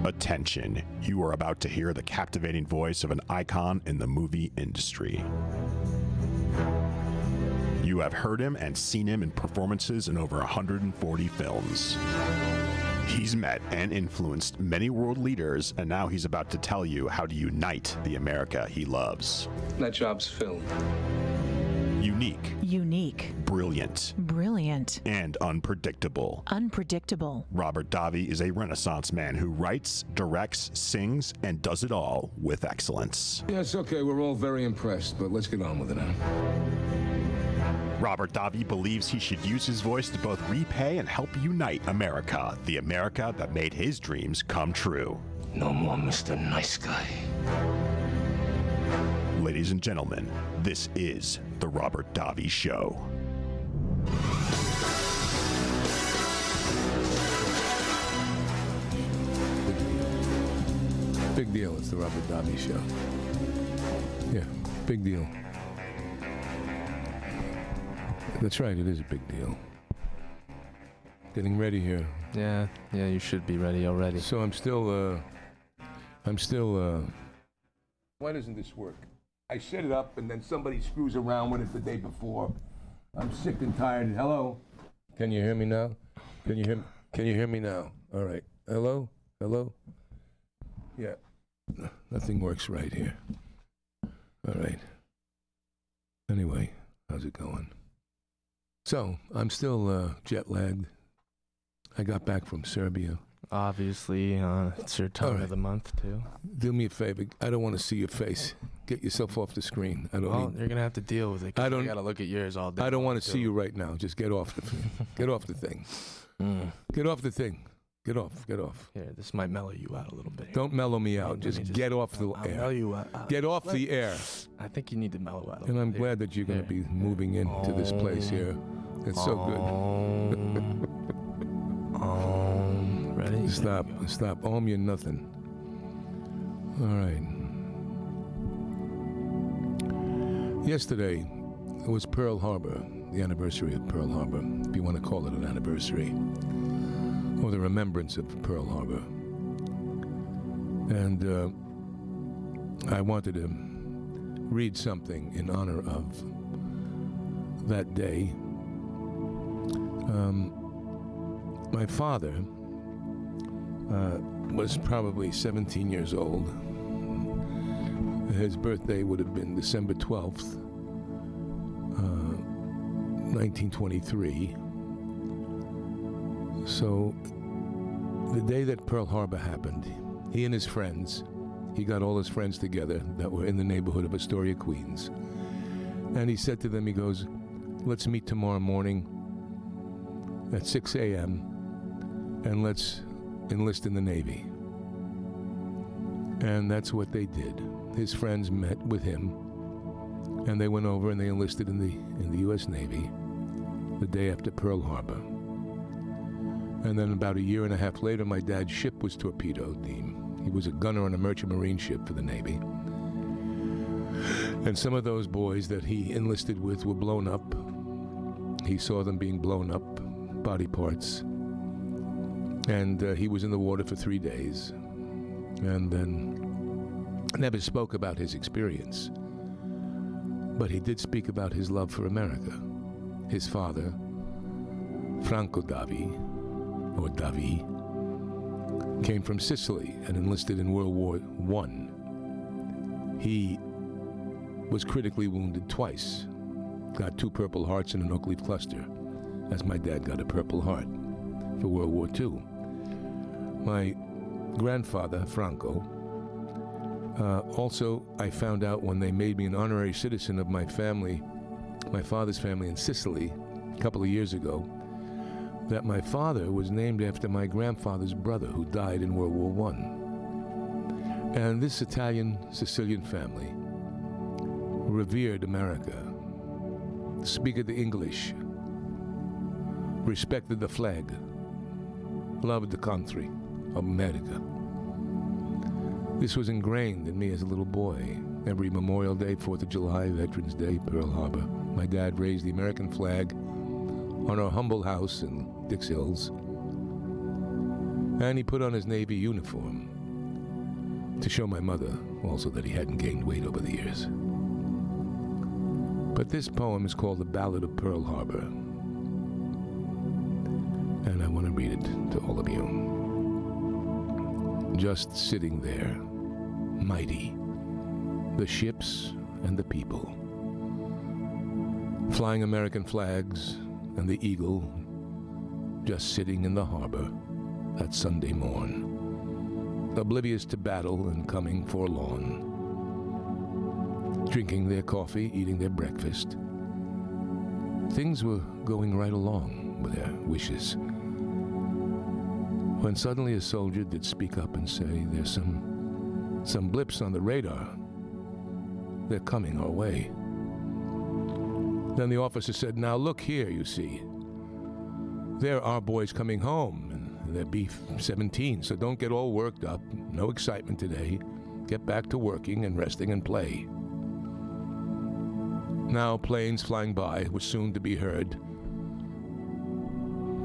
Attention, you are about to hear the captivating voice of an icon in the movie industry. You have heard him and seen him in performances in over 140 films. He's met and influenced many world leaders, and now he's about to tell you how to unite the America he loves. That job's filled. Unique. Brilliant. And unpredictable. Robert Davi is a Renaissance man who writes, directs, sings, and does it all with excellence. Yes, okay, we're all very impressed, but let's get on with it now. Robert Davi believes he should use his voice to both repay and help unite America, the America that made his dreams come true. No more Mr. Nice Guy. Ladies and gentlemen, this is The Robert Davi Show. Big deal. It's The Robert Davi Show. Yeah, big deal. That's right, it is a big deal. Getting ready here. Yeah, you should be ready already. So I'm still, why doesn't this work? I set it up and then somebody screws around with it the day before. I'm sick and tired. Hello? Can you hear me now? Can you hear me now? All right. Hello? Yeah. Nothing works right here. All right. Anyway, how's it going? So, I'm still jet lagged. I got back from Serbia. Obviously, it's your time of the month, too. Do me a favor. I don't want to see your face. Get yourself off the screen. You're going to have to deal with it. I got to look at yours all day. I don't want to see you right now. Just get off the thing. Get off the thing. Get off the thing. Get off. Here, this might mellow you out a little bit. Don't mellow me out. Just get off the air. Mellow you out. Get off the air. I think you need to mellow out a little bit. And I'm glad that you're going to be moving into this place here. It's so good. Ready? Stop. You're nothing. All right. Yesterday, it was Pearl Harbor, the anniversary of Pearl Harbor, if you want to call it an anniversary, or the remembrance of Pearl Harbor. And I wanted to read something in honor of that day. My father was probably 17 years old. His birthday would have been December 12th, 1923. So the day that Pearl Harbor happened, he and his friends, he got all his friends together that were in the neighborhood of Astoria, Queens. And he said to them, he goes, let's meet tomorrow morning at 6 a.m. and let's enlist in the Navy. And that's what they did. His friends met with him, and they went over and they enlisted in the U.S. Navy the day after Pearl Harbor. And then about a year and a half later, my dad's ship was torpedoed. He was a gunner on a merchant marine ship for the Navy. And some of those boys that he enlisted with were blown up. He saw them being blown up, body parts. And he was in the water for 3 days. And then never spoke about his experience. But he did speak about his love for America. His father, Franco Davi, or Davi, came from Sicily and enlisted in World War I. He was critically wounded twice, got 2 Purple Hearts and an oak leaf cluster, as my dad got a Purple Heart for World War II. My grandfather, Franco, also I found out when they made me an honorary citizen of my family, my father's family in Sicily, a couple of years ago, that my father was named after my grandfather's brother who died in World War I. And this Italian-Sicilian family revered America, speak the English, respected the flag, loved the country of America. This was ingrained in me as a little boy. Every Memorial Day, 4th of July, Veterans Day, Pearl Harbor, my dad raised the American flag on our humble house in Dix Hills, and he put on his Navy uniform. to show my mother also that he hadn't gained weight over the years. But this poem is called The Ballad of Pearl Harbor, and I want to read it to all of you. Just sitting there, mighty, the ships and the people, flying American flags and the eagle, just sitting in the harbor that Sunday morn, oblivious to battle and coming forlorn, drinking their coffee, eating their breakfast. Things were going right along with their wishes, when suddenly a soldier did speak up and say, "There's some blips on the radar. They're coming our way." Then the officer said, "Now look here, you see. There are boys coming home, and they're B-17, so don't get all worked up. No excitement today. Get back to working and resting and play." Now planes flying by were soon to be heard,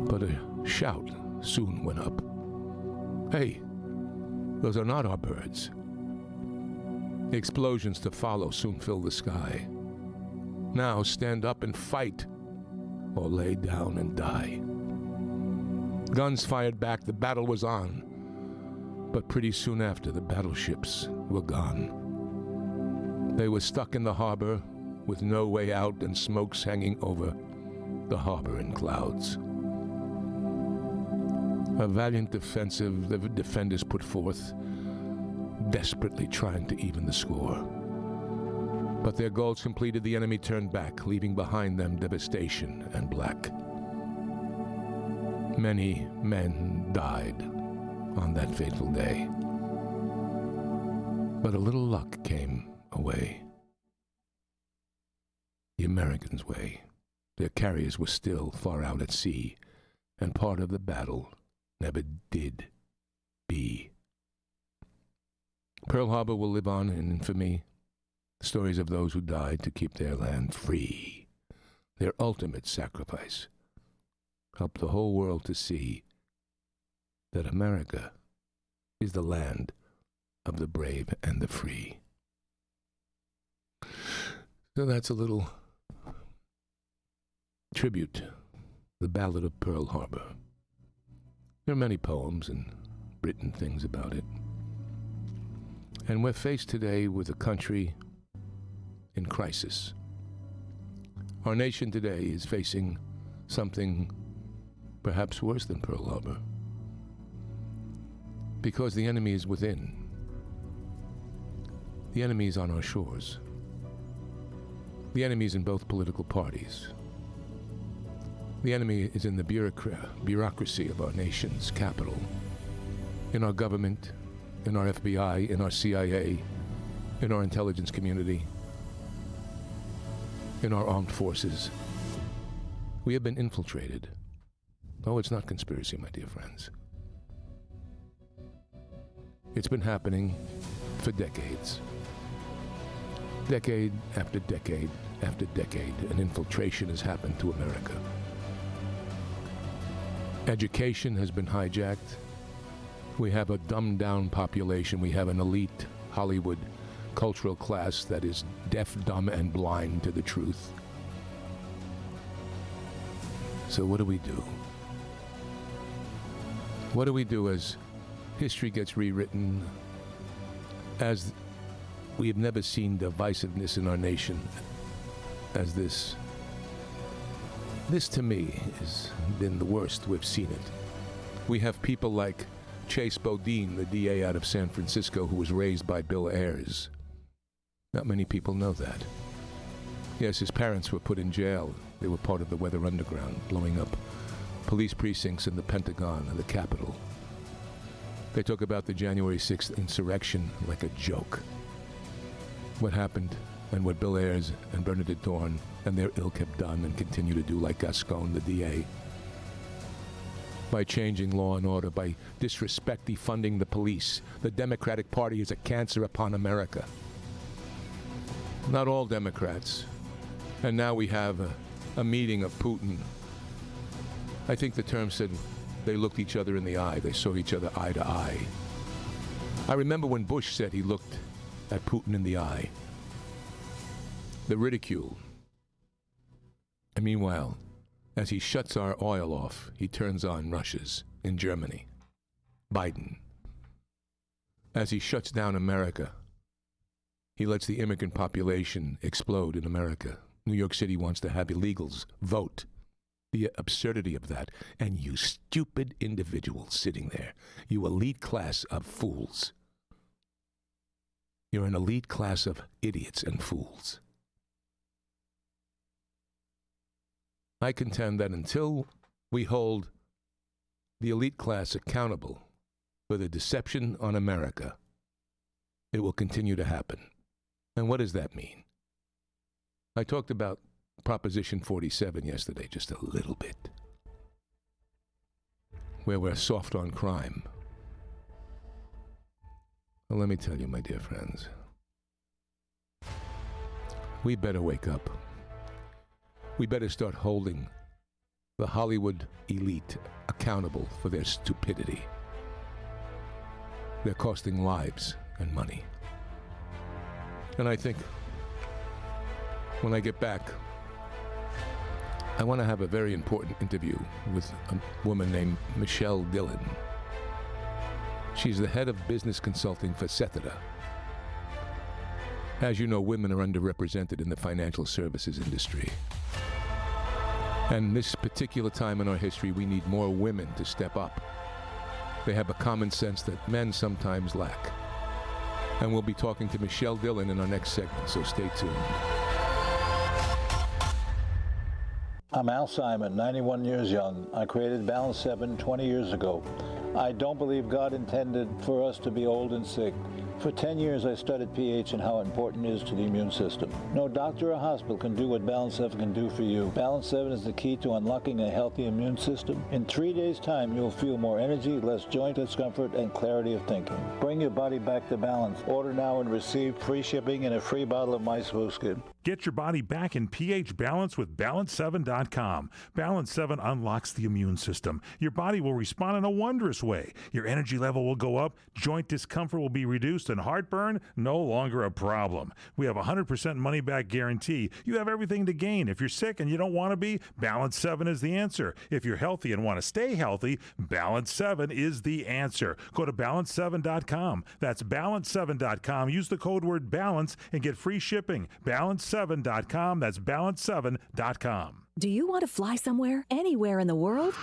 but a shout soon went up. "Hey, those are not our birds." The explosions to follow soon filled the sky. Now stand up and fight, or lay down and die. Guns fired back, the battle was on. But pretty soon after, the battleships were gone. They were stuck in the harbor with no way out and smokes hanging over the harbor in clouds. A valiant defensive the defenders put forth, desperately trying to even the score. But their goals completed, the enemy turned back, leaving behind them devastation and black. Many men died on that fateful day. But a little luck came away. The Americans' way. Their carriers were still far out at sea, and part of the battle never did be. Pearl Harbor will live on in infamy. Stories of those who died to keep their land free. Their ultimate sacrifice helped the whole world to see that America is the land of the brave and the free. So that's a little tribute, The Ballad of Pearl Harbor. There are many poems and written things about it. And we're faced today with a country in crisis. Our nation today is facing something perhaps worse than Pearl Harbor, because the enemy is within. The enemy is on our shores. The enemy is in both political parties. The enemy is in the bureaucracy of our nation's capital, in our government, in our FBI, in our CIA, in our intelligence community, in our armed forces. We have been infiltrated. Oh, it's not conspiracy, my dear friends. It's been happening for decades. Decade after decade after decade, an infiltration has happened to America. Education has been hijacked. We have a dumbed-down population. We have an elite Hollywood cultural class that is deaf, dumb, and blind to the truth. So what do we do? What do we do as history gets rewritten, as we have never seen divisiveness in our nation as this? This, to me, has been the worst we've seen it. We have people like Chase Bodine, the DA out of San Francisco, who was raised by Bill Ayers. Not many people know that. Yes, his parents were put in jail. They were part of the Weather Underground, blowing up police precincts in the Pentagon and the Capitol. They talk about the January 6th insurrection like a joke. What happened and what Bill Ayers and Bernadette Dorn and their ilk have done and continue to do, like Gascon, the DA, by changing law and order, by defunding the police. The Democratic Party is a cancer upon America. Not all Democrats. And now we have a meeting of Putin. I think the term said they looked each other in the eye. They saw each other eye to eye. I remember when Bush said he looked at Putin in the eye. The ridicule. And meanwhile, as he shuts our oil off, he turns on Russia's in Germany. Biden. As he shuts down America, he lets the immigrant population explode in America. New York City wants to have illegals vote. The absurdity of that. And you stupid individuals sitting there, you elite class of fools. You're an elite class of idiots and fools. I contend that until we hold the elite class accountable for the deception on America, it will continue to happen. And what does that mean? I talked about Proposition 47 yesterday, just a little bit, where we're soft on crime. Well, let me tell you, my dear friends, we better wake up. We better start holding the Hollywood elite accountable for their stupidity. They're costing lives and money. And I think when I get back, I want to have a very important interview with a woman named Michelle Dillon. She's the head of business consulting for Zeta. As you know, women are underrepresented in the financial services industry. And this particular time in our history, we need more women to step up. They have a common sense that men sometimes lack. And we'll be talking to Michelle Dillon in our next segment, so stay tuned. I'm Al Simon, 91 years young. I created Balance 7 20 years ago. I don't believe God intended for us to be old and sick. For 10 years, I studied pH and how important it is to the immune system. No doctor or hospital can do what Balance 7 can do for you. Balance 7 is the key to unlocking a healthy immune system. In 3 days' time, you'll feel more energy, less joint discomfort, and clarity of thinking. Bring your body back to balance. Order now and receive free shipping and a free bottle of My Smooth Skin. Get your body back in pH balance with Balance7.com. Balance 7 unlocks the immune system. Your body will respond in a wondrous way. Your energy level will go up, joint discomfort will be reduced, and heartburn no longer a problem. We have a 100% money-back guarantee. You have everything to gain. If you're sick and you don't want to be, Balance 7 is the answer. If you're healthy and want to stay healthy, Balance 7 is the answer. Go to Balance7.com. That's Balance7.com. Use the code word BALANCE and get free shipping. Balance7.com. That's Balance7.com. Do you want to fly somewhere, anywhere in the world?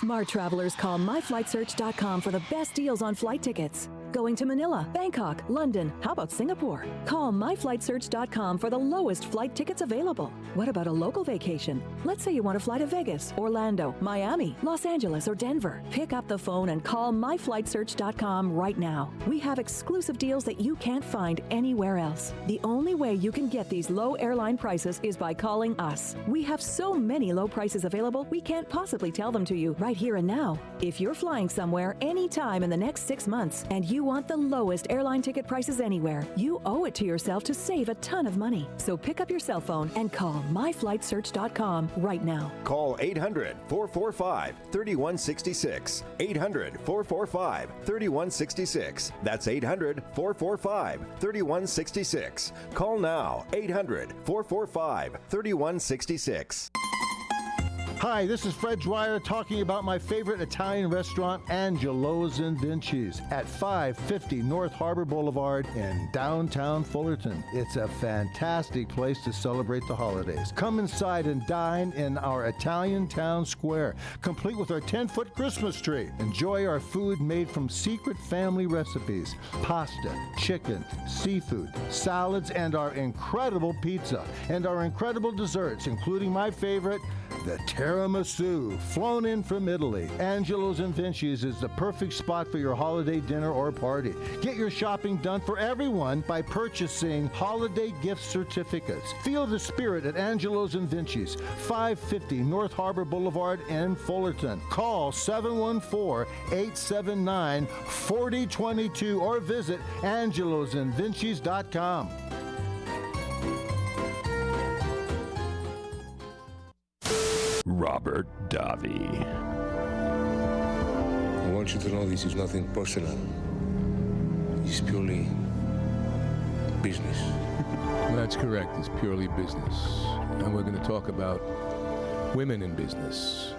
Smart travelers call myflightsearch.com for the best deals on flight tickets. Going to Manila, Bangkok, London, how about Singapore? Call myflightsearch.com for the lowest flight tickets available. What about a local vacation? Let's say you want to fly to Vegas, Orlando, Miami, Los Angeles, or Denver. Pick up the phone and call myflightsearch.com right now. We have exclusive deals that you can't find anywhere else. The only way you can get these low airline prices is by calling us. We have so many low prices available, we can't possibly tell them to you right here and now. If you're flying somewhere anytime in the next 6 months and you want the lowest airline ticket prices anywhere, you owe it to yourself to save a ton of money. So pick up your cell phone and call myflightsearch.com right now. Call 800-445-3166. 800-445-3166. That's 800-445-3166. Call now. 800-445-3166. Hi, this is Fred Dwyer talking about my favorite Italian restaurant, Angelo's and Vinci's, at 550 North Harbor Boulevard in downtown Fullerton. It's a fantastic place to celebrate the holidays. Come inside and dine in our Italian town square, complete with our 10-foot Christmas tree. Enjoy our food made from secret family recipes, pasta, chicken, seafood, salads, and our incredible pizza, and our incredible desserts, including my favorite, the tiramisu, flown in from Italy. Angelo's and Vinci's is the perfect spot for your holiday dinner or party. Get your shopping done for everyone by purchasing holiday gift certificates. Feel the spirit at Angelo's and Vinci's, 550 North Harbor Boulevard in Fullerton. Call 714-879-4022 or visit angelosandvincis.com. Robert Davi. I want you to know this is nothing personal. is purely business. That's correct. It's purely business. And we're going to talk about women in business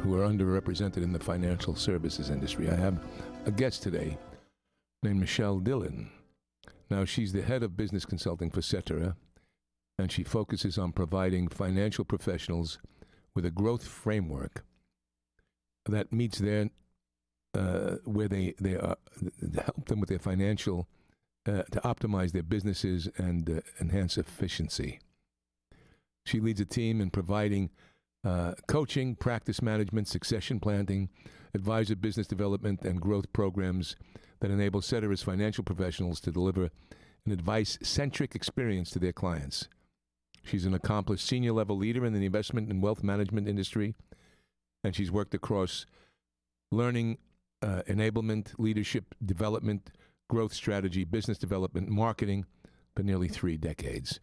who are underrepresented in the financial services industry. I have a guest today named Michelle Dillon. Now, she's the head of business consulting for Zeta, and she focuses on providing financial professionals with a growth framework that meets their, where they are, to help them with their financial, to optimize their businesses and enhance efficiency. She leads a team in providing coaching, practice management, succession planning, advisor business development, and growth programs that enable Zeta's financial professionals to deliver an advice-centric experience to their clients. She's an accomplished senior-level leader in the investment and wealth management industry, and she's worked across learning, enablement, leadership development, growth strategy, business development, marketing for nearly 3 decades.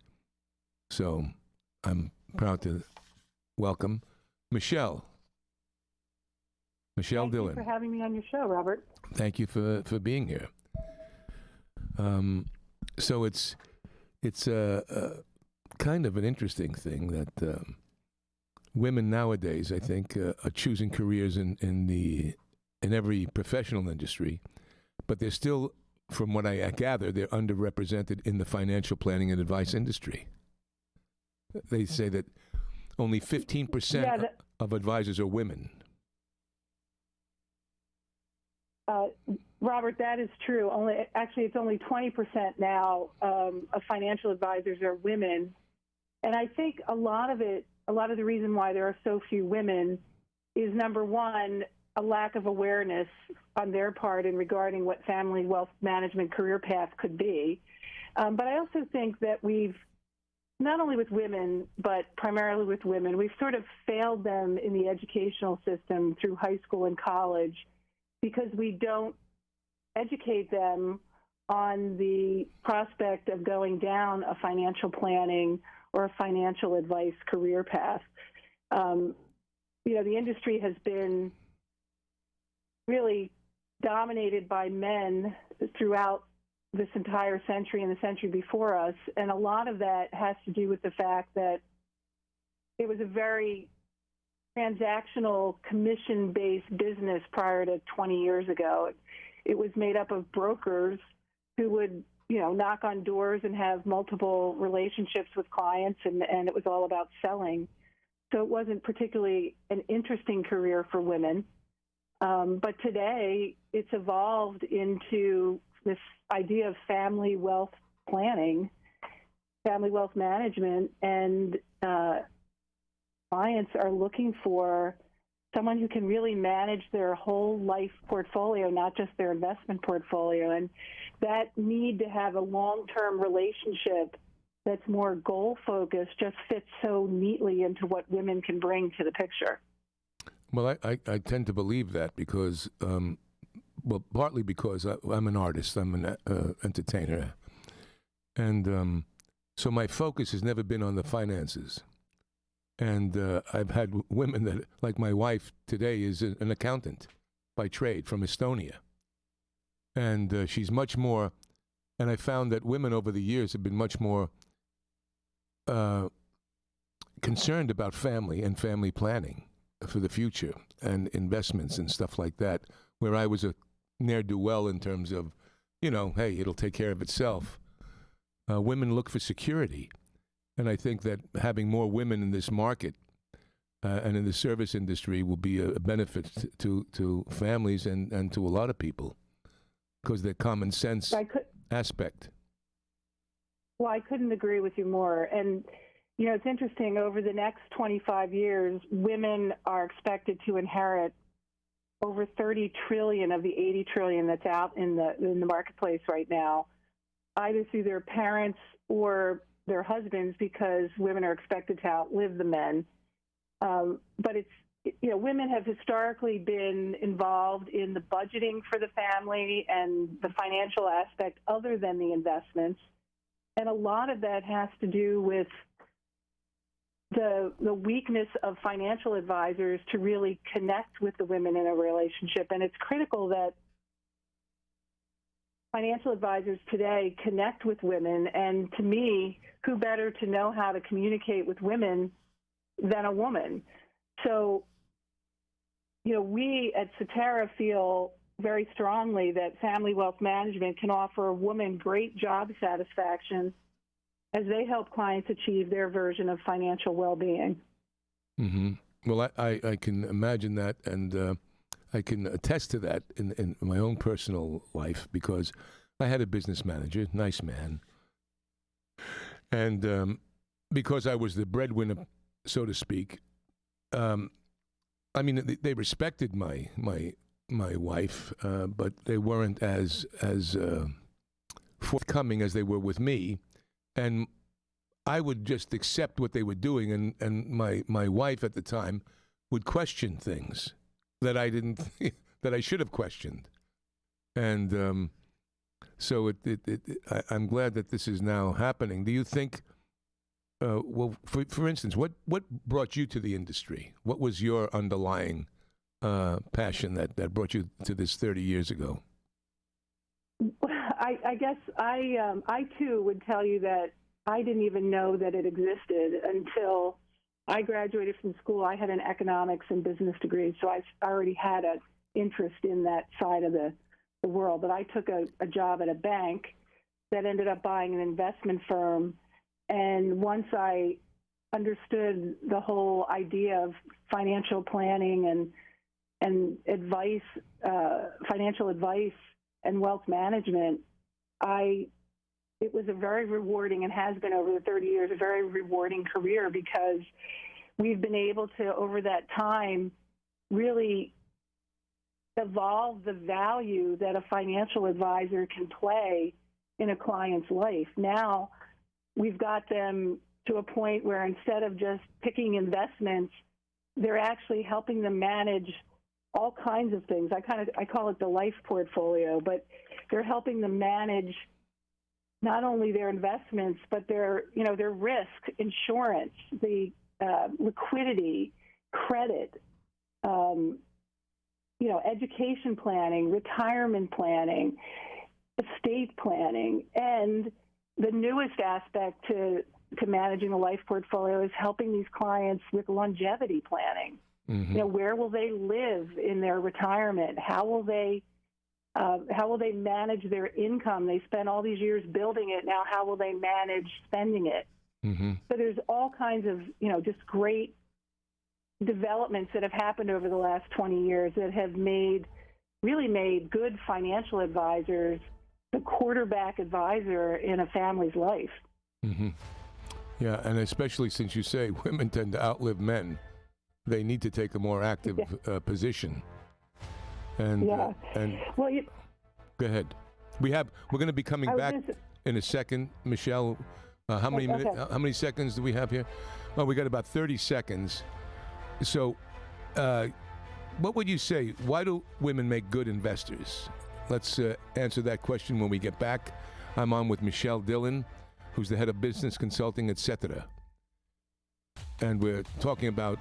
So I'm proud to welcome Michelle Dillon. Thank you for having me on your show, Robert. Thank you for being here. So it's a kind of an interesting thing that women nowadays, I think, are choosing careers in every professional industry, but they're still, from what I gather, they're underrepresented in the financial planning and advice industry. They say that only 15% of advisors are women. Robert, that is true. It's only 20% now of financial advisors are women. And I think a lot of the reason why there are so few women is, number one, a lack of awareness on their part in regarding what family wealth management career path could be. But I also think that we've, not only with women, but primarily with women, we've sort of failed them in the educational system through high school and college because we don't educate them on the prospect of going down a financial planning or a financial advice career path. The industry has been really dominated by men throughout this entire century and the century before us, and a lot of that has to do with the fact that it was a very transactional, commission-based business prior to 20 years ago. It was made up of brokers who would, knock on doors and have multiple relationships with clients, and it was all about selling. So it wasn't particularly an interesting career for women. But today, it's evolved into this idea of family wealth planning, family wealth management, and clients are looking for someone who can really manage their whole life portfolio, not just their investment portfolio. And that need to have a long-term relationship that's more goal-focused just fits so neatly into what women can bring to the picture. Well, I tend to believe that because, partly because I'm an artist, I'm an entertainer. And so my focus has never been on the finances. And I've had women that, like my wife today, is an accountant by trade from Estonia. And she's much more, and I found that women over the years have been much more concerned about family and family planning for the future and investments and stuff like that, where I was a ne'er-do-well in terms of, hey, it'll take care of itself. Women look for security. And I think that having more women in this market and in the service industry will be a benefit to families and to a lot of people because their common sense aspect. Well, I couldn't agree with you more. And, it's interesting. Over the next 25 years, women are expected to inherit over 30 trillion of the 80 trillion that's out in the marketplace right now, either through their parents or their husbands, because women are expected to outlive the men. But women have historically been involved in the budgeting for the family and the financial aspect other than the investments. And a lot of that has to do with the weakness of financial advisors to really connect with the women in a relationship. And it's critical that financial advisors today connect with women, and to me, who better to know how to communicate with women than a woman? So, we at Cetera feel very strongly that Family Wealth Management can offer a woman great job satisfaction as they help clients achieve their version of financial well-being. Mm-hmm. Well, I can imagine that, and I can attest to that in my own personal life, because I had a business manager, nice man, and because I was the breadwinner, so to speak, they respected my wife, but they weren't as forthcoming as they were with me, and I would just accept what they were doing, and my wife at the time would question things that I didn't that I should have questioned, and so I'm glad that this is now happening. Do you think? Well, for instance, what brought you to the industry? What was your underlying passion that brought you to this 30 years ago? I guess I too would tell you that I didn't even know that it existed until I graduated from school. I had an economics and business degree, so I already had an interest in that side of the world. But I took a job at a bank that ended up buying an investment firm. And once I understood the whole idea of financial planning and advice, financial advice and wealth management, it was a very rewarding, and has been over the 30 years, a very rewarding career, because we've been able to, over that time, really evolve the value that a financial advisor can play in a client's life. Now, we've got them to a point where instead of just picking investments, they're actually helping them manage all kinds of things. I call it the life portfolio, but they're helping them manage not only their investments, but their risk, insurance, the liquidity, credit, education planning, retirement planning, estate planning, and the newest aspect to managing a life portfolio is helping these clients with longevity planning. Mm-hmm. Where will they live in their retirement? How will they manage their income? They spent all these years building it. Now, how will they manage spending it? Mm-hmm. So there's all kinds of, just great developments that have happened over the last 20 years that have really made good financial advisors the quarterback advisor in a family's life. Mm-hmm. Yeah, and especially since you say women tend to outlive men, they need to take a more active position. And go ahead. We're going to be coming back in a second, Michelle. How many minutes? How many seconds do we have here? Oh, we got about 30 seconds. So, what would you say? Why do women make good investors? Let's answer that question when we get back. I'm on with Michelle Dillon, who's the head of business consulting at Zeta. And we're talking about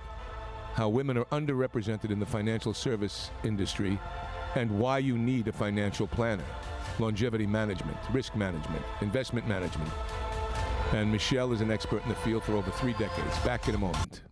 how women are underrepresented in the financial service industry and why you need a financial planner, longevity management, risk management, investment management. And Michelle is an expert in the field for over 3 decades. Back in a moment.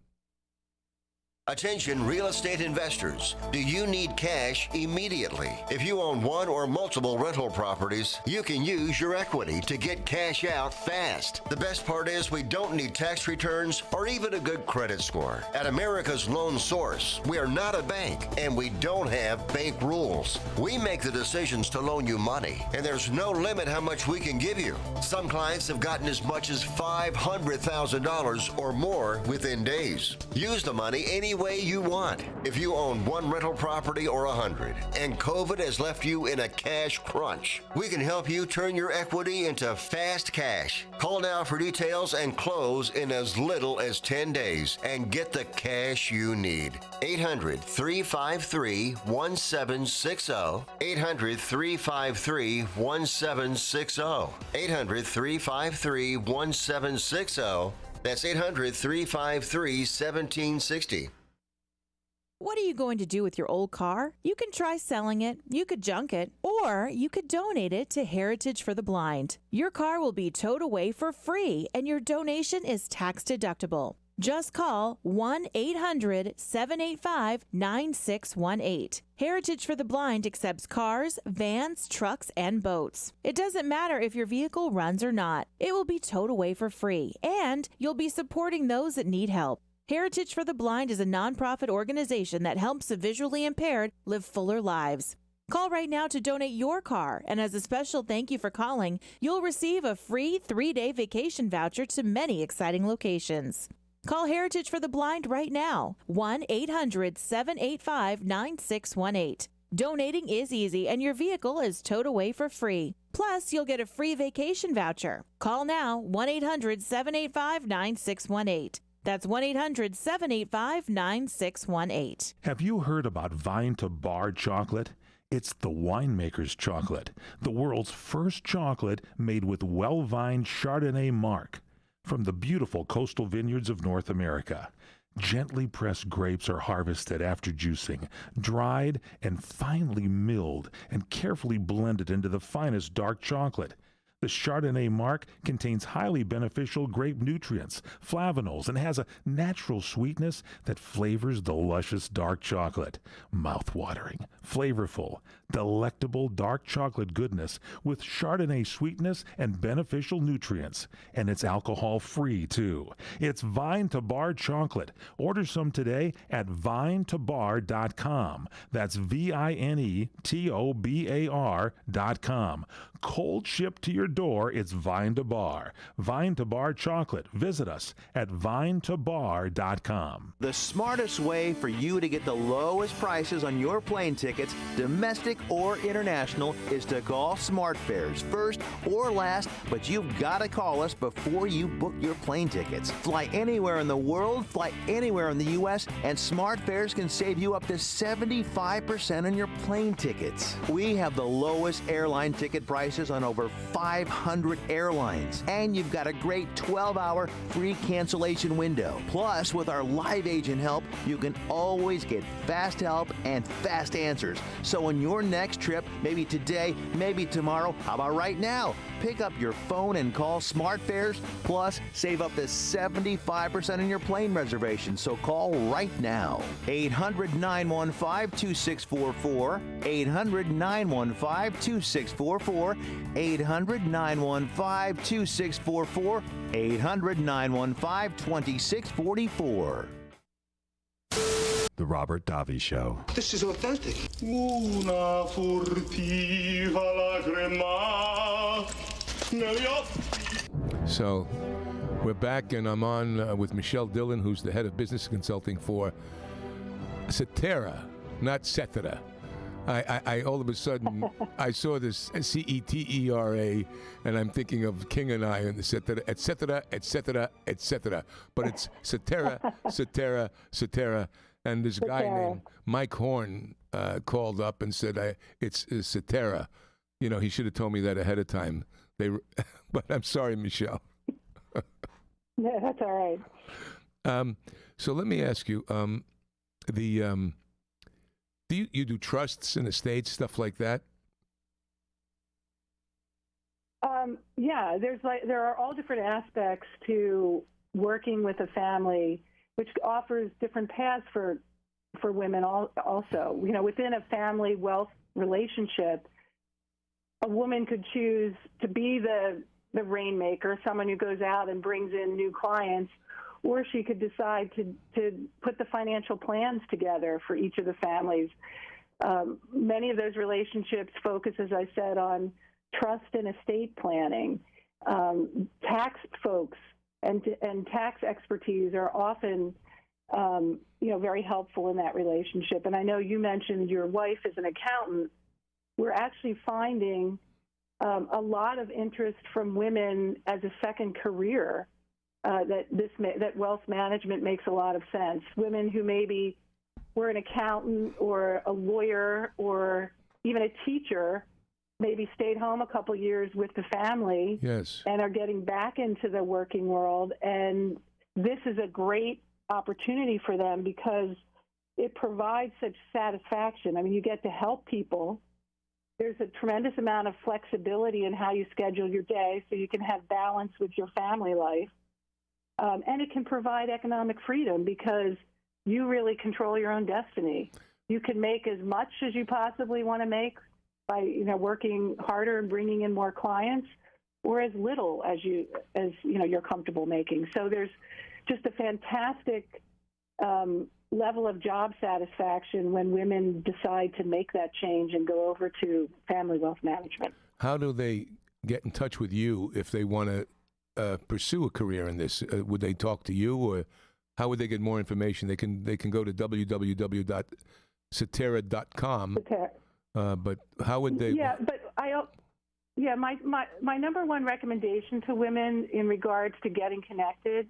Attention real estate investors. Do you need cash immediately? If you own one or multiple rental properties, you can use your equity to get cash out fast. The best part is we don't need tax returns or even a good credit score. At America's Loan Source, we are not a bank and we don't have bank rules. We make the decisions to loan you money, and there's no limit how much we can give you. Some clients have gotten as much as $500,000 or more within days. Use the money any way you want. If you own one rental property or 100 and COVID has left you in a cash crunch, we can help you turn your equity into fast cash. Call now for details and close in as little as 10 days and get the cash you need. 800-353-1760. 800-353-1760. 800-353-1760. That's 800-353-1760. What are you going to do with your old car? You can try selling it, you could junk it, or you could donate it to Heritage for the Blind. Your car will be towed away for free, and your donation is tax deductible. Just call 1-800-785-9618. Heritage for the Blind accepts cars, vans, trucks, and boats. It doesn't matter if your vehicle runs or not. It will be towed away for free, and you'll be supporting those that need help. Heritage for the Blind is a nonprofit organization that helps the visually impaired live fuller lives. Call right now to donate your car, and as a special thank you for calling, you'll receive a free 3-day vacation voucher to many exciting locations. Call Heritage for the Blind right now, 1-800-785-9618. Donating is easy, and your vehicle is towed away for free. Plus, you'll get a free vacation voucher. Call now, 1-800-785-9618. That's 1-800-785-9618. Have you heard about Vine to Bar chocolate? It's the winemaker's chocolate, the world's first chocolate made with well-vined Chardonnay marc from the beautiful coastal vineyards of North America. Gently pressed grapes are harvested after juicing, dried and finely milled and carefully blended into the finest dark chocolate. The Chardonnay marc contains highly beneficial grape nutrients, flavonols, and has a natural sweetness that flavors the luscious dark chocolate. Mouth-watering, flavorful, delectable dark chocolate goodness with Chardonnay sweetness and beneficial nutrients. And it's alcohol-free, too. It's Vine to Bar chocolate. Order some today at vinetobar.com. That's VINETOBAR.com. Cold shipped to your door, it's Vine to Bar. Vine to Bar chocolate. Visit us at vinetobar.com. The smartest way for you to get the lowest prices on your plane tickets, domestic or international, is to call SmartFares first or last, but you've got to call us before you book your plane tickets. Fly anywhere in the world, fly anywhere in the U.S., and SmartFares can save you up to 75% on your plane tickets. We have the lowest airline ticket prices on over 500 airlines, and you've got a great 12-hour free cancellation window. Plus, with our live agent help, you can always get fast help and fast answers. So on your next trip, maybe today, maybe tomorrow, how about right now? Pick up your phone and call SmartFares, plus save up to 75% on your plane reservation. So call right now. 800-915-2644, 800-915-2644, 800-915-2644, 800-915-2644. The Robert Davi Show. This is authentic. Una furtiva lacrima negli occhi. So, we're back, and I'm on with Michelle Dillon, who's the head of business consulting for Cetera, not Cetera. I all of a sudden, I saw this CETERA, and I'm thinking of King and I, and et cetera, et cetera, et cetera, et cetera. But it's Cetera, Cetera, Cetera. And this guy named Mike Horn called up and said, it's Cetera. You know, he should have told me that ahead of time. But I'm sorry, Michelle. No, that's all right. So let me ask you, do you do trusts and estates, stuff like that? Yeah, there are all different aspects to working with a family, which offers different paths for women also. You know, within a family wealth relationship, a woman could choose to be the rainmaker, someone who goes out and brings in new clients, or she could decide to put the financial plans together for each of the families. Many of those relationships focus, as I said, on trust and estate planning. Tax folks and tax expertise are often, very helpful in that relationship. And I know you mentioned your wife is an accountant. We're actually finding a lot of interest from women as a second career. That wealth management makes a lot of sense. Women who maybe were an accountant or a lawyer or even a teacher maybe stayed home a couple years with the family, yes, and are getting back into the working world. And this is a great opportunity for them because it provides such satisfaction. I mean, you get to help people. There's a tremendous amount of flexibility in how you schedule your day so you can have balance with your family life. And it can provide economic freedom because you really control your own destiny. You can make as much as you possibly want to make by working harder and bringing in more clients, or as little as you're comfortable making. So there's just a fantastic level of job satisfaction when women decide to make that change and go over to family wealth management. How do they get in touch with you if they want to pursue a career in this? Would they talk to you, or how would they get more information? They can go to www.cetera.com. But how would they? My number one recommendation to women in regards to getting connected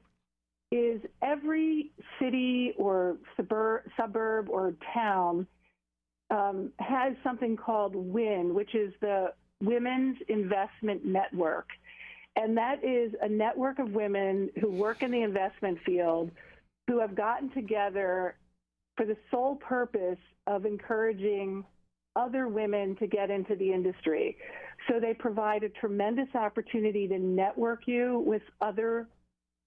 is every city or suburb or town has something called WIN, which is the Women's Investment Network. And that is a network of women who work in the investment field who have gotten together for the sole purpose of encouraging other women to get into the industry. So they provide a tremendous opportunity to network you with other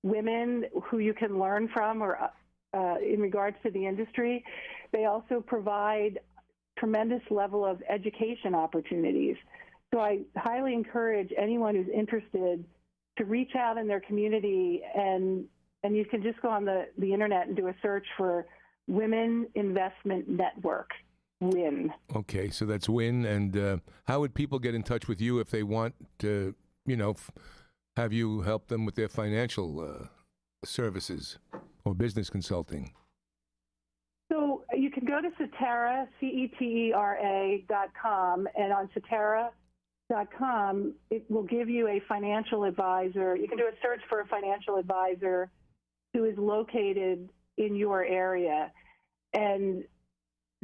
women who you can learn from or in regards to the industry. They also provide tremendous level of education opportunities. So I highly encourage anyone who's interested to reach out in their community, and you can just go on the internet and do a search for Women Investment Network, WIN. Okay, so that's WIN. And how would people get in touch with you if they want to, have you help them with their financial services or business consulting? So you can go to Cetera, CETERA.com, and on Cetera.com, it will give you a financial advisor. You can do a search for a financial advisor who is located in your area. And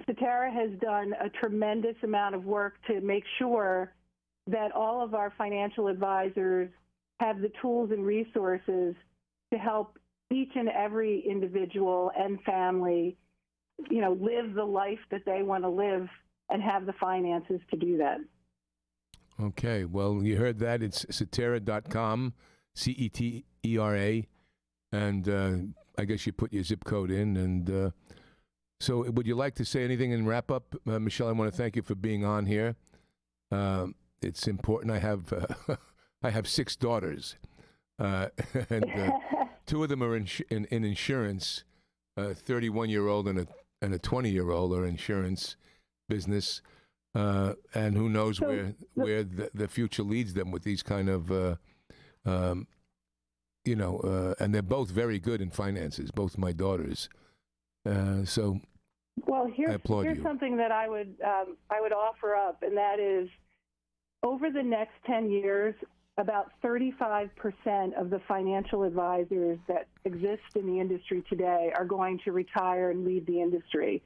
Cetera has done a tremendous amount of work to make sure that all of our financial advisors have the tools and resources to help each and every individual and family, live the life that they want to live and have the finances to do that. Okay, well, you heard that. It's Cetera.com, CETERA, and I guess you put your zip code in. And so would you like to say anything in wrap-up? Michelle, I want to thank you for being on here. It's important. I have 6 daughters, and 2 of them are in insurance. 31-year-old and a 20-year-old are insurance business, and who knows where the future leads them with these kind of, and they're both very good in finances, both my daughters. So, well, I applaud here's you. something that I would offer up, and that is, over the next 10 years, about 35% of the financial advisors that exist in the industry today are going to retire and leave the industry.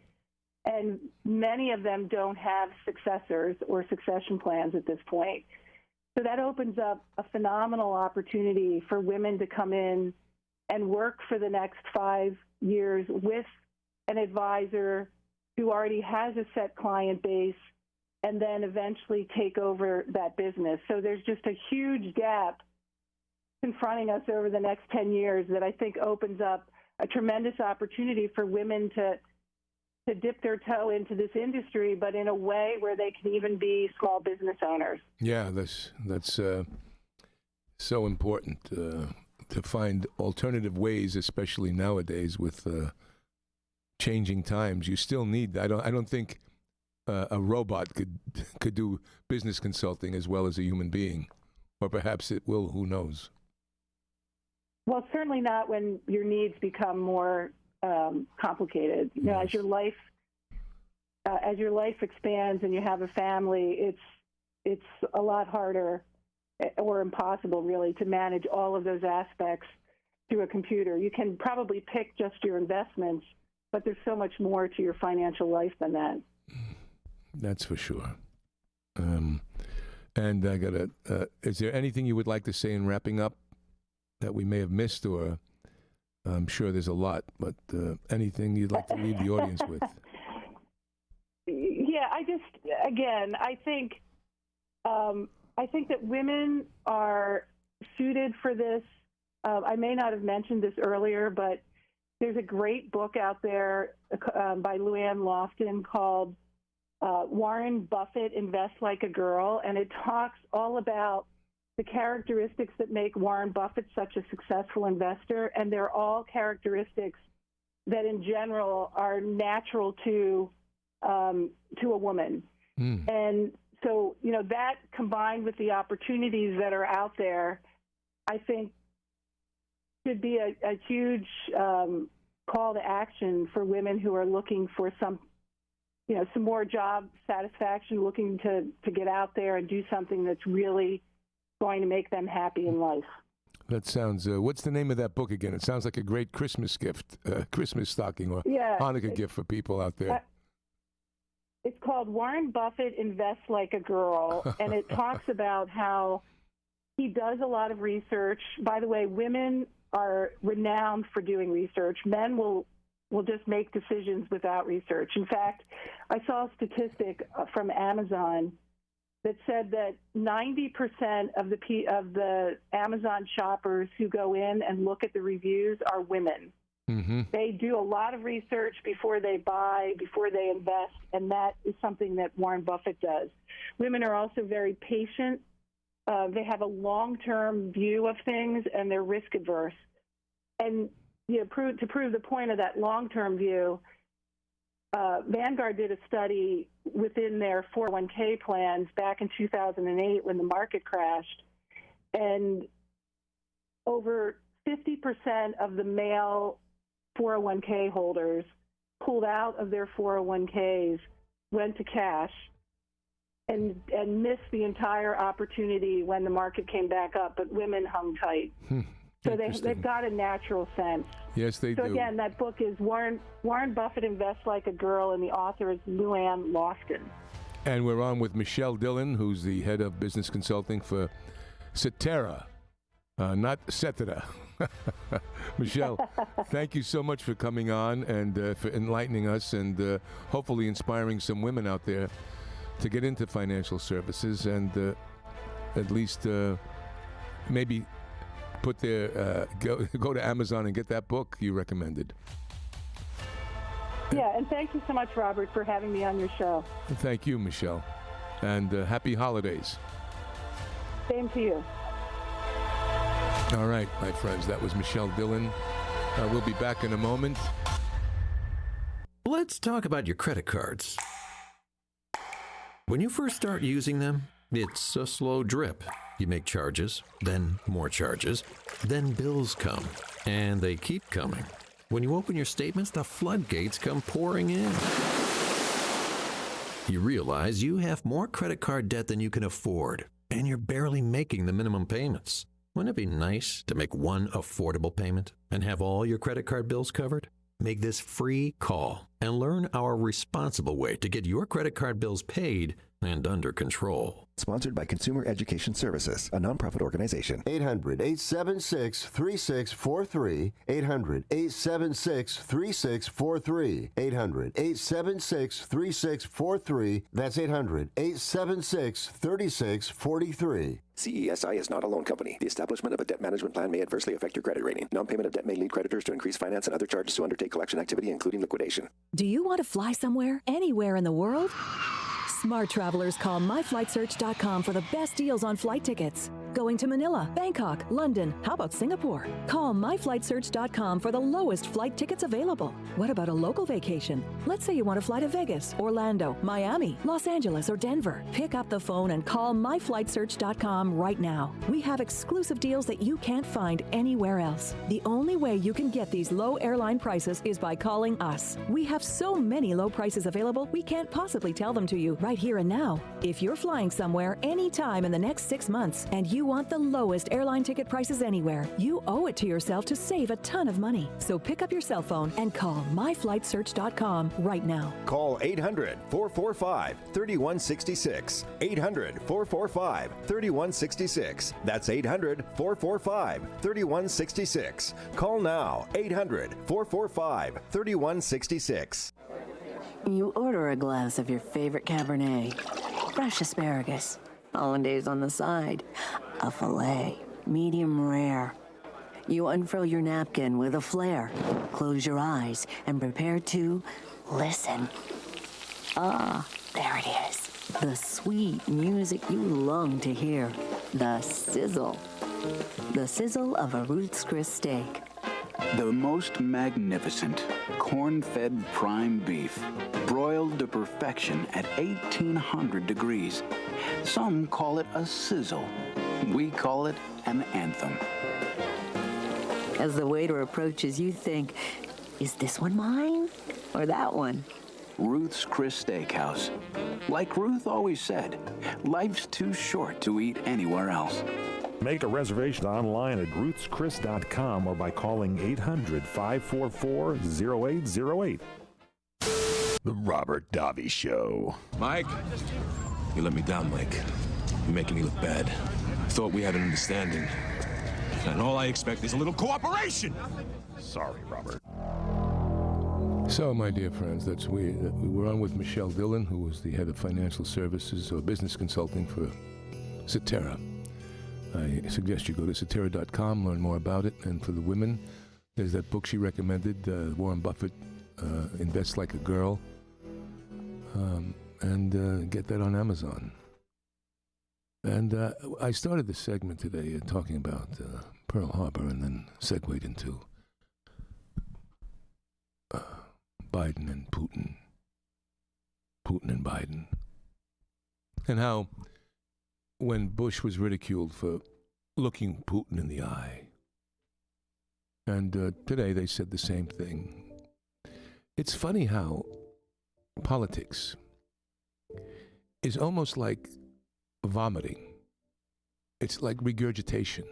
And many of them don't have successors or succession plans at this point. So that opens up a phenomenal opportunity for women to come in and work for the next 5 years with an advisor who already has a set client base, and then eventually take over that business. So there's just a huge gap confronting us over the next 10 years that I think opens up a tremendous opportunity for women to dip their toe into this industry, but in a way where they can even be small business owners. Yeah, that's so important to find alternative ways, especially nowadays with changing times. You still need. I don't think a robot could do business consulting as well as a human being, or perhaps it will. Who knows? Well, certainly not when your needs become more complicated. As your life expands and you have a family, it's a lot harder or impossible, really, to manage all of those aspects through a computer. You can probably pick just your investments, but there's so much more to your financial life than that. That's for sure. And I got is there anything you would like to say in wrapping up that we may have missed, or I'm sure there's a lot, but anything you'd like to leave the audience with? Yeah, I think that women are suited for this. I may not have mentioned this earlier, but there's a great book out there by Luann Lofton called Warren Buffett Invests Like a Girl, and it talks all about the characteristics that make Warren Buffett such a successful investor, and they're all characteristics that in general are natural to a woman. And so, that combined with the opportunities that are out there, I think should be a huge call to action for women who are looking for some more job satisfaction, looking to get out there and do something that's really going to make them happy in life. That sounds, what's the name of that book again? It sounds like a great Christmas gift, Christmas stocking or Hanukkah gift for people out there. It's called Warren Buffett Invests Like a Girl, and it talks about how he does a lot of research. By the way, women are renowned for doing research. Men will just make decisions without research. In fact, I saw a statistic from Amazon that said that 90% of the Amazon shoppers who go in and look at the reviews are women. Mm-hmm. They do a lot of research before they buy, before they invest, and that is something that Warren Buffett does. Women are also very patient. They have a long-term view of things, and they're risk-averse. And to prove the point of that long-term view, Vanguard did a study within their 401k plans back in 2008 when the market crashed, and over 50% of the male 401k holders pulled out of their 401ks, went to cash, and missed the entire opportunity when the market came back up, but women hung tight. So they've got a natural sense. Yes, they do. So again, that book is Warren Buffett Invests Like a Girl, and the author is Luann Lofton. And we're on with Michelle Dillon, who's the head of business consulting for Cetera, not Cetera. Michelle, thank you so much for coming on and for enlightening us and hopefully inspiring some women out there to get into financial services and at least maybe put their go to Amazon and get that book you recommended. Yeah, and thank you so much, Robert, for having me on your show. Thank you, Michelle, and happy holidays. Same to you. All right, my friends, that was Michelle Dillon. We'll be back in a moment. Let's talk about your credit cards. When you first start using them, it's a slow drip. You make charges, then more charges, then bills come, and they keep coming. When you open your statements, the floodgates come pouring in. You realize you have more credit card debt than you can afford, and you're barely making the minimum payments. Wouldn't it be nice to make one affordable payment and have all your credit card bills covered? Make this free call and learn our responsible way to get your credit card bills paid and under control. Sponsored by Consumer Education Services, a nonprofit organization. 800-876-3643. 800-876-3643. 800-876-3643. That's 800-876-3643. CESI is not a loan company. The establishment of a debt management plan may adversely affect your credit rating. Non-payment of debt may lead creditors to increase finance and other charges to undertake collection activity, including liquidation. Do you want to fly somewhere, anywhere in the world? Smart travelers call myflightsearch.com for the best deals on flight tickets. Going to Manila, Bangkok, London, how about Singapore? Call myflightsearch.com for the lowest flight tickets available. What about a local vacation? Let's say you want to fly to Vegas, Orlando, Miami, Los Angeles, or Denver. Pick up the phone and call myflightsearch.com right now. We have exclusive deals that you can't find anywhere else. The only way you can get these low airline prices is by calling us. We have so many low prices available, we can't possibly tell them to you right here and now. If you're flying somewhere anytime in the next 6 months and you you want the lowest airline ticket prices anywhere, you owe it to yourself to save a ton of money. So pick up your cell phone and call myflightsearch.com right now. Call 800-445-3166. 800-445-3166. That's 800-445-3166. Call now. 800-445-3166. You order a glass of your favorite Cabernet, fresh asparagus, hollandaise on the side, a filet, medium rare. You unfurl your napkin with a flair, close your eyes, and prepare to listen. Ah, there it is. The sweet music you long to hear. The sizzle. The sizzle of a Ruth's Chris steak. The most magnificent corn-fed prime beef, broiled to perfection at 1,800 degrees. Some call it a sizzle. We call it an anthem. As the waiter approaches, you think, is this one mine or that one? Ruth's Chris Steakhouse. Like Ruth always said, life's too short to eat anywhere else. Make a reservation online at ruthschris.com or by calling 800-544-0808. The Robert Davi Show. Mike? You let me down, Mike. You're making me look bad. I thought we had an understanding. And all I expect is a little cooperation! Sorry, Robert. So, my dear friends, we were on with Michelle Dillon, who was the head of financial services or business consulting for Zeta. I suggest you go to Zeta.com, learn more about it. And for the women, there's that book she recommended, Warren Buffett, Invest Like a Girl. And get that on Amazon. And I started this segment today talking about Pearl Harbor and then segued into Biden and Putin. Putin and Biden. And how when Bush was ridiculed for looking Putin in the eye. And today they said the same thing. It's funny how politics is almost like vomiting. It's like regurgitation.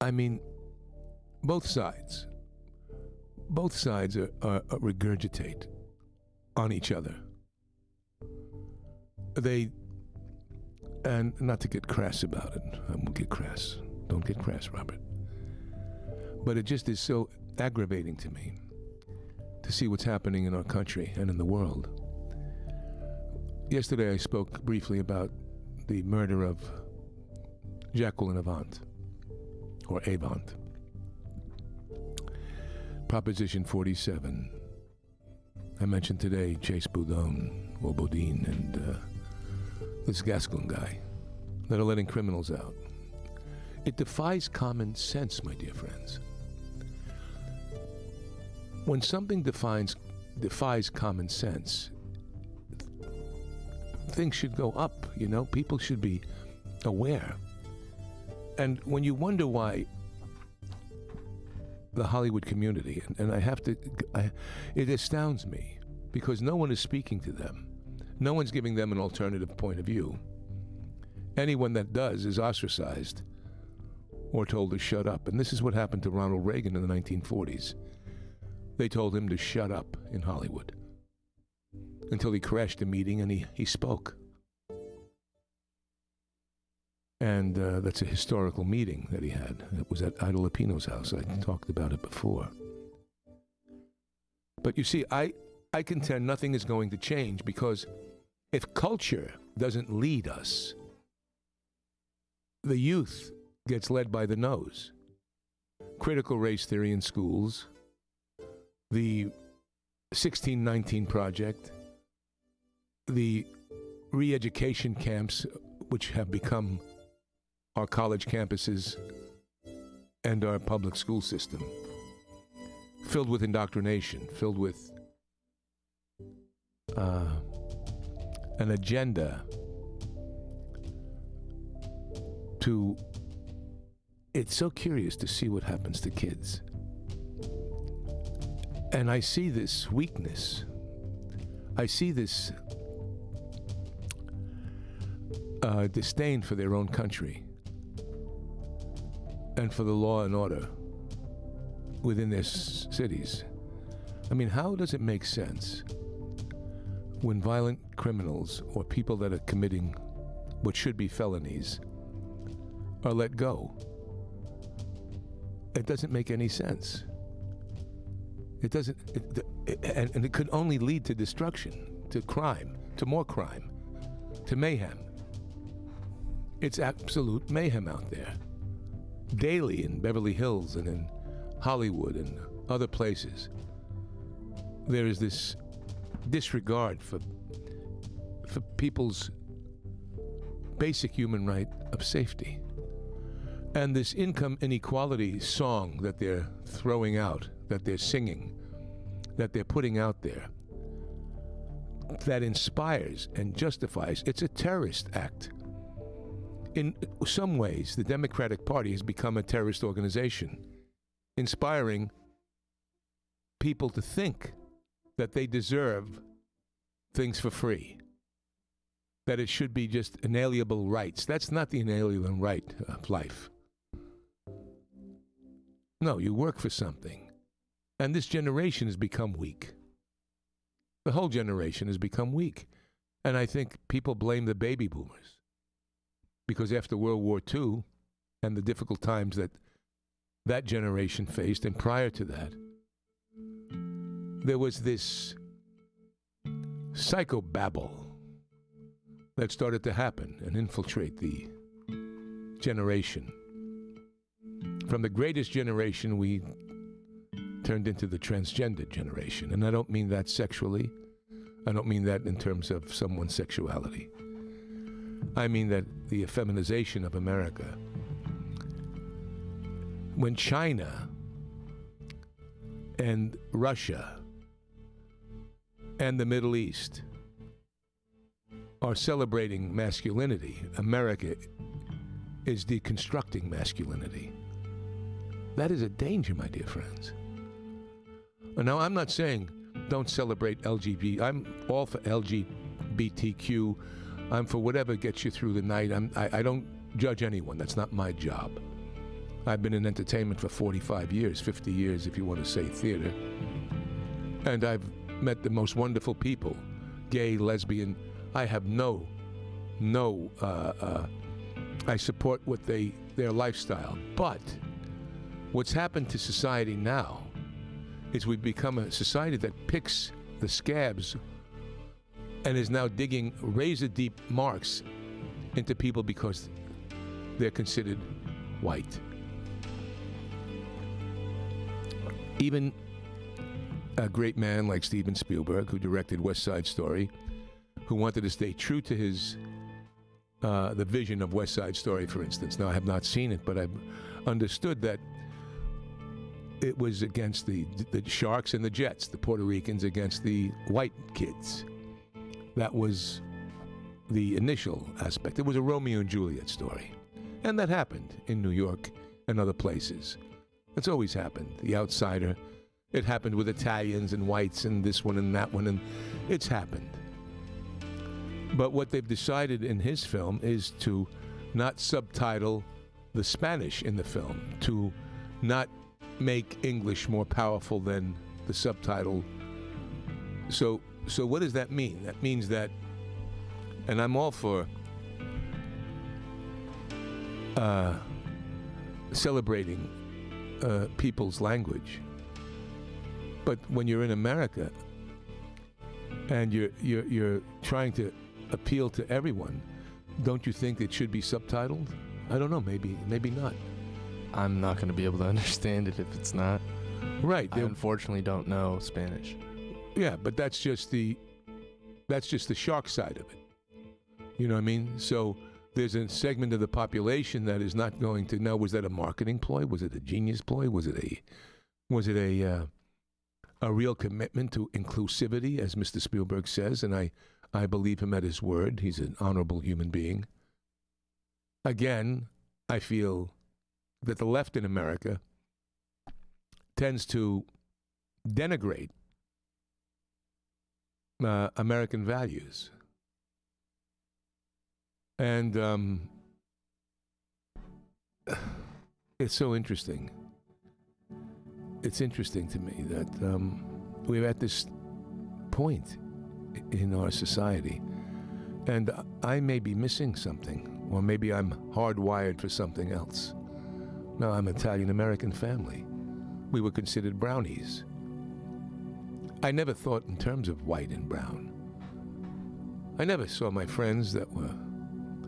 I mean, both sides are regurgitate on each other. And not to get crass about it. I won't get crass. Don't get crass, Robert. But it just is so aggravating to me to see what's happening in our country and in the world. Yesterday I spoke briefly about the murder of Jacqueline Avant, or Avant. Proposition 47. I mentioned today Chase Boudin, or Bodine, and this Gascon guy that are letting criminals out. It defies common sense, my dear friends. When something defies common sense, things should go up, you know? People should be aware. And when you wonder why the Hollywood community, and it astounds me, because no one is speaking to them. No one's giving them an alternative point of view. Anyone that does is ostracized or told to shut up. And this is what happened to Ronald Reagan in the 1940s. They told him to shut up in Hollywood until he crashed a meeting and he spoke. And that's a historical meeting that he had. It was at Ida Lupino's house. I talked about it before. But you see, I contend nothing is going to change, because if culture doesn't lead us, the youth gets led by the nose. Critical race theory in schools, the 1619 Project, the re-education camps, which have become our college campuses and our public school system, filled with indoctrination, filled with an agenda to... It's so curious to see what happens to kids. And I see this weakness. I see this disdain for their own country and for the law and order within their cities. I mean, how does it make sense when violent criminals or people that are committing what should be felonies are let go? It doesn't make any sense. It doesn't, and it could only lead to destruction, to crime, to more crime, to mayhem. It's absolute mayhem out there. Daily in Beverly Hills and in Hollywood and other places, there is this disregard for people's basic human right of safety. And this income inequality song that they're throwing out, that they're singing, that they're putting out there, that inspires and justifies, it's a terrorist act. In some ways, the Democratic Party has become a terrorist organization, inspiring people to think that they deserve things for free, that it should be just inalienable rights. That's not the inalienable right of life. No, you work for something. And this generation has become weak. The whole generation has become weak. And I think people blame the baby boomers. Because after World War II and the difficult times that that generation faced, and prior to that, there was this psychobabble that started to happen and infiltrate the generation. From the greatest generation, we turned into the transgender generation. And I don't mean that sexually. I don't mean that in terms of someone's sexuality. I mean that the effeminization of America. When China and Russia and the Middle East are celebrating masculinity, America is deconstructing masculinity. That is a danger, my dear friends. Now, I'm not saying don't celebrate LGBT. I'm all for LGBTQ. I'm for whatever gets you through the night. I don't judge anyone. That's not my job. I've been in entertainment for 45 years, 50 years if you want to say theater. And I've met the most wonderful people, gay, lesbian. I have I support their lifestyle. But what's happened to society now is we've become a society that picks the scabs and is now digging razor-deep marks into people because they're considered white. Even a great man like Steven Spielberg, who directed West Side Story, who wanted to stay true to his the vision of West Side Story, for instance. Now, I have not seen it, but I've understood that it was against the Sharks and the Jets, the Puerto Ricans against the white kids. That was the initial aspect. It was a Romeo and Juliet story. And that happened in New York and other places. It's always happened. The outsider. It happened with Italians and whites and this one and that one, and it's happened. But what they've decided in his film is to not subtitle the Spanish in the film, to not make English more powerful than the subtitle. So what does that mean? That means that, and I'm all for celebrating people's language, but when you're in America and you're trying to appeal to everyone, don't you think it should be subtitled? I don't know, maybe not. I'm not going to be able to understand it if it's not. Right. I unfortunately don't know Spanish. Yeah, but that's just the shark side of it. You know what I mean? So there's a segment of the population that is not going to know, was that a marketing ploy? Was it a genius ploy? Was it a real commitment to inclusivity, as Mr. Spielberg says? And I believe him at his word. He's an honorable human being. Again, I feel that the left in America tends to denigrate American values. And it's so interesting. It's interesting to me that we're at this point in our society, and I may be missing something, or maybe I'm hardwired for something else. No, I'm Italian-American family. We were considered brownies. I never thought in terms of white and brown. I never saw my friends that were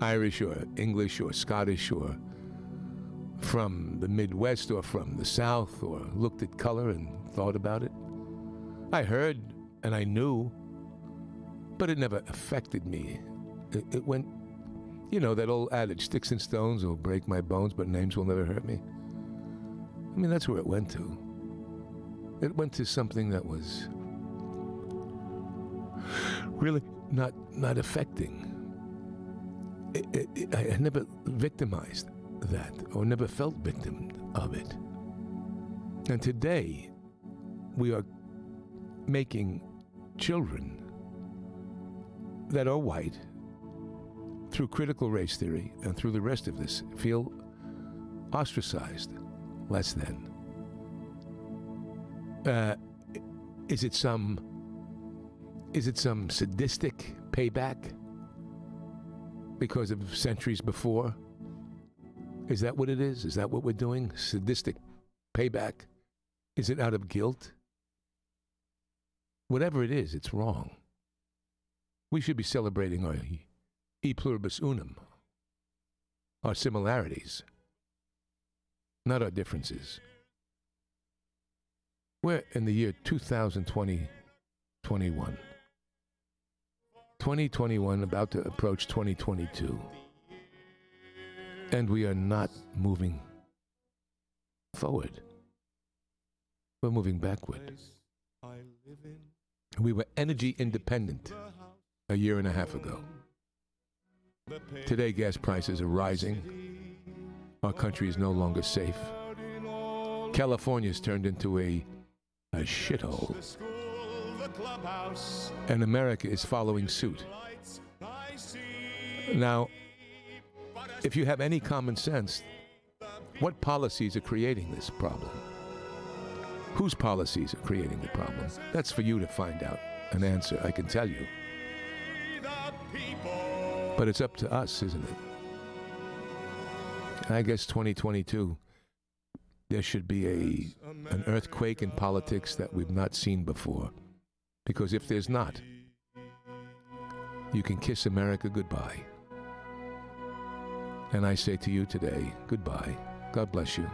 Irish or English or Scottish or from the Midwest or from the South, or looked at color and thought about it. I heard and I knew, but it never affected me. It went, you know, that old adage, sticks and stones will break my bones, but names will never hurt me. I mean, that's where it went to. It went to something that was really not affecting. I never victimized that, or never felt victim of it. And today, we are making children that are white, through critical race theory and through the rest of this, feel ostracized, less than. Is it some sadistic payback because of centuries before? Is that what it is? Is that what we're doing? Sadistic payback? Is it out of guilt? Whatever it is, it's wrong. We should be celebrating our e pluribus unum, our similarities, not our differences. We're in the year 2021. 2021 about to approach 2022. And we are not moving forward. We're moving backward. We were energy independent a year and a half ago. Today, gas prices are rising. Our country is no longer safe. California's turned into a shithole. And America is following suit. Now, if you have any common sense, what policies are creating this problem? Whose policies are creating the problem? That's for you to find out an answer. I can tell you. But it's up to us, isn't it? I guess 2022, there should be an earthquake in politics that we've not seen before. Because if there's not, you can kiss America goodbye. And I say to you today, goodbye. God bless you.